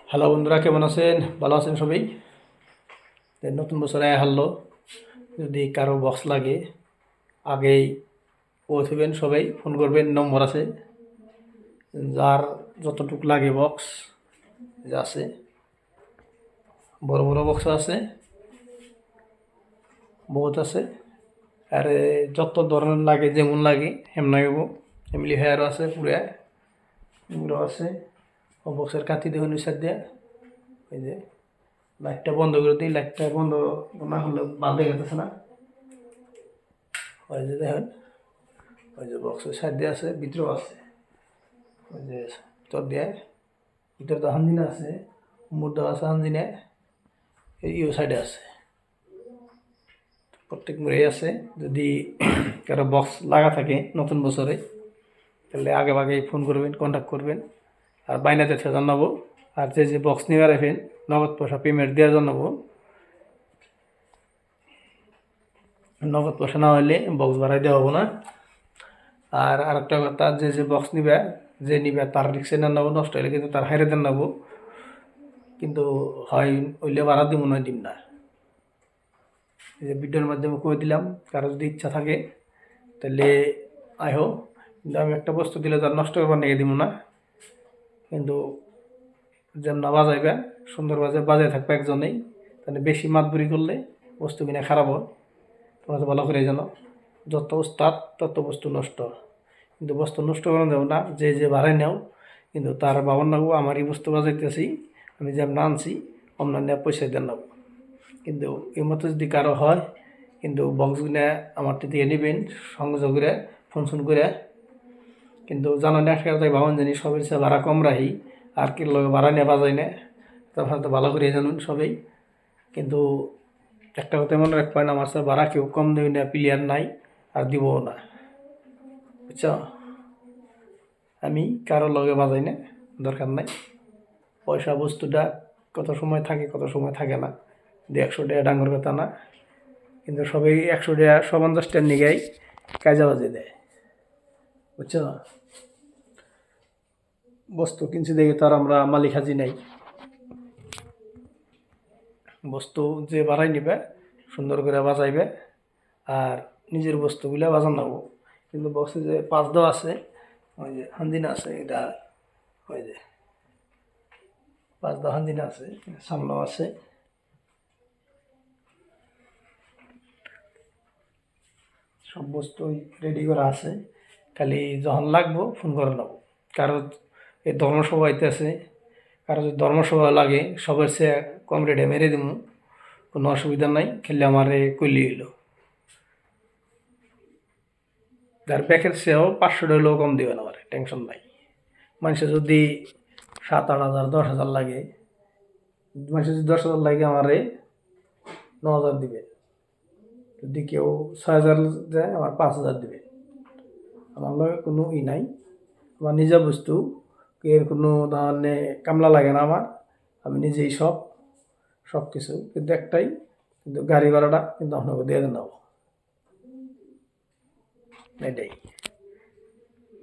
Hello বন্ধুরা, কেমন আছেন? ভালো আছেন সবাই? নতুন বছরে হারলো, যদি কারো বক্স লাগে আগেই পৌঁছবেন, সবাই ফোন করবেন, নম্বর আছে। যার যতটুক লাগে বক্স যা আছে, বড় বড় বক্স আছে, বহুত আছে। আর যত ধরনের লাগে, যেমন লাগে হেমন লাগব। এমনি হেয়ারও আছে, পুরা এগুলো আছে। ও বক্সের কাঠি দেখুন সাইড দিয়ে, এই যে লাইটটা বন্ধ করে দিই, লাইটটা বন্ধ না হলে বাঁধে গেছে না। ওই যে দেখেন, ওই যে বক্সের সাইড দিয়ে আছে, ভিতরেও আছে। ওই যে ভিতর দিয়ে, ভিতরে তো হানজিনা আছে, মুদ্রা আছে হানজিনে, ইউ সাইডে আছে, প্রত্যেক মুড়েই আছে। যদি কারো বক্স লাগা থাকে নতুন বছরে, তাহলে আগে আগে ফোন করবেন, কন্ট্যাক্ট করবেন। আর বাইনাতে থেকে জানাবো। আর যে বক্স নিয়ে রাখবেন, নগদ পয়সা পেমেন্ট দেওয়ার জানাবো। নগদ পয়সা না হলে বক্স ভাড়াই দেওয়া হবো না। আর আরেকটা কথা, যে বক্স নিবে, যে নিবে তার রিক্সে না নেবো, নষ্ট হলে কিন্তু তার হাইরে দেন নেবো। কিন্তু হয় ওইলে ভাড়া দিব নয় দিন না। এই যে ভিডিওর মাধ্যমে কয়ে দিলাম, কারো যদি ইচ্ছা থাকে তাহলে আইহো। কিন্তু আমি একটা বস্তু দিলে তার নষ্ট করবার নিয়ে দিব না। কিন্তু যেন না বাজাইবে, সুন্দর বাজায় থাকবে একজনেই। তাহলে বেশি মাতবুরি করলে বস্তু কিনে খারাপ হয়। তোমরা তো ভালো করে জানো, যত উস্তাদ তত বস্তু নষ্ট। কিন্তু বস্তু নষ্ট করা যাবে না। যে ভাড়াই নেও, কিন্তু তার বাবার নাগো আমার এই বস্তু বাজাইতেছি, আমি যেমন আনছি অন্যান্য পয়সা দেন নেব। কিন্তু এই মতো যদি কারো হয়, কিন্তু বক্সগুলো আমার থেকে নেবেন সংযোগ করে, ফোন করে। কিন্তু জানো না, তাই ভাবন জানি সবের সে ভাড়া কম রাখি, আর কি ভাড়া নিয়ে বাজাই না। তখন তো ভালো করে জানুন সবাই। কিন্তু একটা কথা মনে রাখবেন, আমার সাথে ভাড়া কেউ কম দেবে না, প্লেয়ার নাই, আর দিবও না, বুঝছ? আমি কারো লগে বাজাই না, দরকার নাই। পয়সা বস্তুটা কত সময় থাকে, কত সময় থাকে না। 100 টাকা ডাঙ্গর কথা না। কিন্তু সবাই 100 টাকা 150 টাকার নিগাই কাজা বাজে দেয়, বুঝছো? বস্তু কিনছি দেখে তো আর আমরা মালিক হাজি নাই। বস্তু যে বাড়াই নিবে, সুন্দর করে বাজাইবে, আর নিজের বস্তুগুলা বাজান নেবো। কিন্তু বক্সে যে পাঁচ দেওয়া আছে, ওই যে হান্দিনা আছে, এটা ওই যে পাঁচ দেওয়া হান্দিনা আছে, সামনেও আছে। সব বস্তুই রেডি করা আছে, খালি যখন লাগবো ফোন করে নেবো। কারো এই ধর্মসভা হইতেছে, কারো যদি ধর্মসভা লাগে, সবার সে কম রেটে মেরে দিব, কোনো অসুবিধা নাই। খেলে আমার কইলি হইলো, যার ব্যাকের সেও 500 হলেও কম দিবেন, আমার টেনশন নাই। মানুষের যদি 7-8 হাজার 10 হাজার লাগে, মানুষের যদি 10 হাজার লাগে, আমারে 9 হাজার দিবে। যদি কেউ 6 হাজার দেয়, আমার 5 হাজার দিবে। আমার লগে কোনো নাই, আমার নিজা বস্তু, এর কোনো ধরনের কামলা লাগে না আমার। আমি নিজেই সব কিছু। কিন্তু একটাই, কিন্তু গাড়ি ভাড়াটা কিন্তু আপনাকে দিয়ে নেবো, এটাই।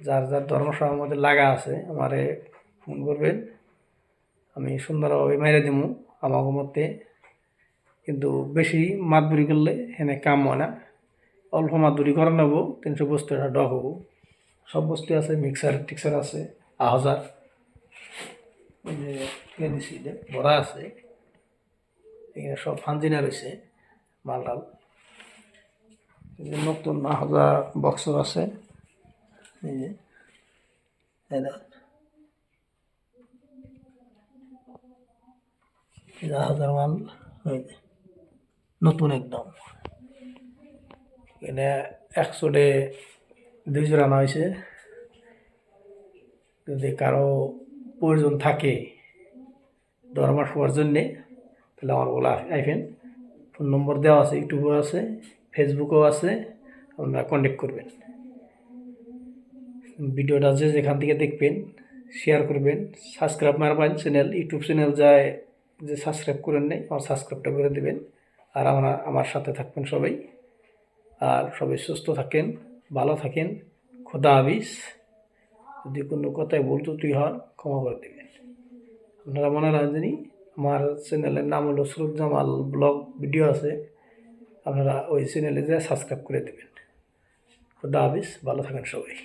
যার যার ধর্মসভার মধ্যে লাগা আছে, আমারে ফোন করবেন, আমি সুন্দরভাবে মেরে দিব আমার মধ্যে। কিন্তু বেশি মাতবুরি করলে এনে কাম হয় না। অল্প মাতবুরি করে নেবো, 300 বস্তু একটা ডক হবো। সব বস্তু আছে, মিক্সার টিক্সার আছে, 1000 ওই যে দিছি ভরা আছে। এখানে সব ফানজিনা রয়েছে, মালটাল। এই যে নতুন 1000 বক্সও আছে, এই যে এই 1000 মাল, ওই যে নতুন একদম। এখানে 100 200 আনা হয়েছে। যদি কারো প্রয়োজন থাকে ধর্মাস হওয়ার জন্যে, তাহলে আমার বলে আইফেন। ফোন নম্বর দেওয়া আছে, ইউটিউবেও আছে, ফেসবুকেও আছে, আপনারা কন্ট্যাক্ট করবেন। ভিডিওটা যেখান থেকে দেখবেন শেয়ার করবেন, সাবস্ক্রাইব মারবেন। চ্যানেল, ইউটিউব চ্যানেল যায় যে সাবস্ক্রাইব করেন নেই, আমার সাবস্ক্রাইবটা করে দেবেন। আর আমার সাথে থাকবেন সবাই। আর সবাই সুস্থ থাকেন, ভালো থাকেন। খোদা হাফিজ। যদি কোনো কথায় ভুল ত্রুটি হয়, ক্ষমা করে দেবেন। আপনারা মনে রাখবেন, আমার চ্যানেলের নাম হলো সুরজ জামাল ব্লগ ভিডিও আছে, আপনারা ওই চ্যানেলে যেয়ে সাবস্ক্রাইব করে দেবেন। খুদা হাফিজ, ভালো থাকেন সবাই।